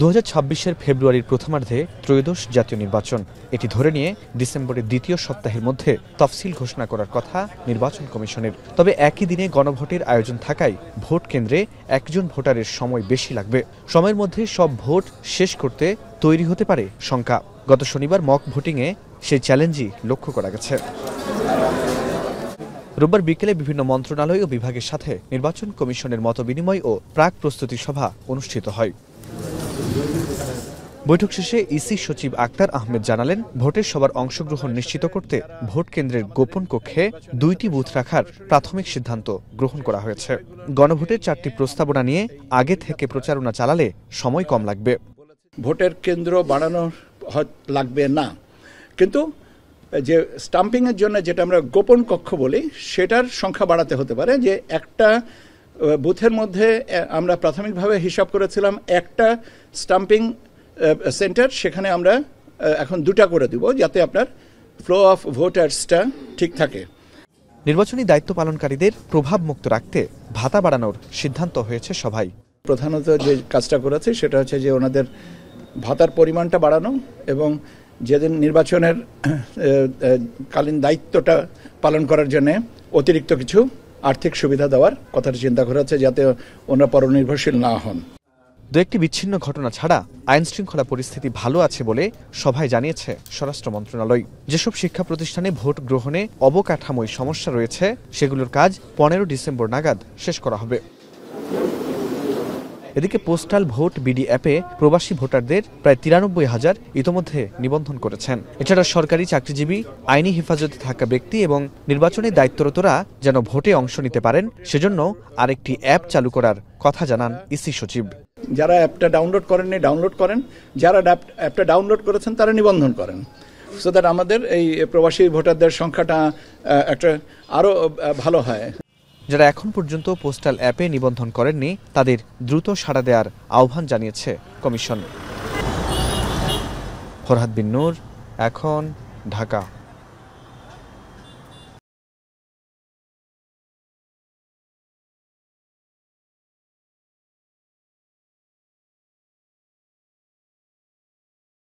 2026-এর ফেব্রুয়ারির প্রথমার্ধে ত্রয়োদশ জাতীয় নির্বাচন। এটি ধরে নিয়ে ডিসেম্বরের দ্বিতীয় সপ্তাহের মধ্যে তফসিল ঘোষণা করার কথা নির্বাচন কমিশনের। তবে একই দিনে গণভোটের আয়োজন থাকায় ভোট কেন্দ্রে একজন ভোটারের সময় বেশি লাগবে। সময়ের মধ্যে সব ভোট শেষ করতে তৈরি হতে পারে শঙ্কা। গত শনিবার মক ভোটিংয়ে সেই চ্যালেঞ্জই লক্ষ্য করা গেছে। রোববার বিকেলে বিভিন্ন মন্ত্রণালয় ও বিভাগের সাথে নির্বাচন কমিশনের মতবিনিময় ও প্রাক প্রস্তুতি সভা অনুষ্ঠিত হয়। বৈঠক শেষে ইসি সচিব আক্তার আহমেদ জানালেন, ভোটের সবার অংশগ্রহণ নিশ্চিত করতে ভোট কেন্দ্রের গোপন কক্ষে 2টি বুথ রাখার প্রাথমিক সিদ্ধান্ত গ্রহণ করা হয়েছে। গণভোটের 4টি প্রস্তাবনা নিয়ে আগে থেকে প্রচারণা চালালে সময় কম লাগবে। ভোটের কেন্দ্র বাড়ানো লাগবে না, কিন্তু যে স্টাম্পিংয়ের জন্য যেটা আমরা গোপন কক্ষ বলি সেটার সংখ্যা বাড়াতে হতে পারে। যে একটা বুথের মধ্যে আমরা প্রাথমিকভাবে হিসাব করেছিলাম একটা স্টাম্পিং সেন্টার, সেখানে আমরা এখন 2টা করে দিব, যাতে আপনার ফ্লো অফ ভোটার্সটা ঠিক থাকে। নির্বাচনী দায়িত্ব পালনকারীদের প্রভাব মুক্ত রাখতে ভাতা বাড়ানোর সিদ্ধান্ত হয়েছে সভায়। প্রধানত যে কাজটা করেছে সেটা হচ্ছে যে ওনাদের ভাতার পরিমাণটা বাড়ানো এবং যেদিন নির্বাচনের কালীন দায়িত্বটা পালন করার জন্য অতিরিক্ত কিছু আর্থিক সুবিধা দেওয়ার কথাটা চিন্তা করা হচ্ছে, যাতে ওনারা পরনির্ভরশীল না হন। দু একটি বিচ্ছিন্ন ঘটনা ছাড়া আইন শৃঙ্খলা পরিস্থিতি ভালো আছে বলে সভায় জানিয়েছে স্বরাষ্ট্র মন্ত্রণালয়। যেসব শিক্ষা প্রতিষ্ঠানে ভোট গ্রহণে অবকাঠামোয় সমস্যা রয়েছে সেগুলোর কাজ 15 ডিসেম্বর নাগাদ শেষ করা হবে। এদিকে পোস্টাল ভোট বিডি অ্যাপে প্রবাসী ভোটারদের প্রায় 93,000 ইতোমধ্যে নিবন্ধন করেছেন। এছাড়া সরকারি চাকরিজীবী, আইনি হেফাজতে থাকা ব্যক্তি এবং নির্বাচনে দায়িত্বরতরা যেন ভোটে অংশ নিতে পারেন সেজন্য আরেকটি অ্যাপ চালু করার কথা জানান ইসি সচিব। যারা অ্যাপটা ডাউনলোড করেননি ডাউনলোড করেন, যারা অ্যাপটা ডাউনলোড করেছেন তারা নিবন্ধন করেন, সো দ্যাট আমাদের এই প্রবাসী ভোটারদের সংখ্যাটা একটা আরও ভালো হয়। যারা এখন পর্যন্ত পোস্টাল অ্যাপে নিবন্ধন করেননি তাদের দ্রুত সাড়া দেওয়ার আহ্বান জানিয়েছে কমিশন। ফরহাদ বিন নূর, এখন, ঢাকা।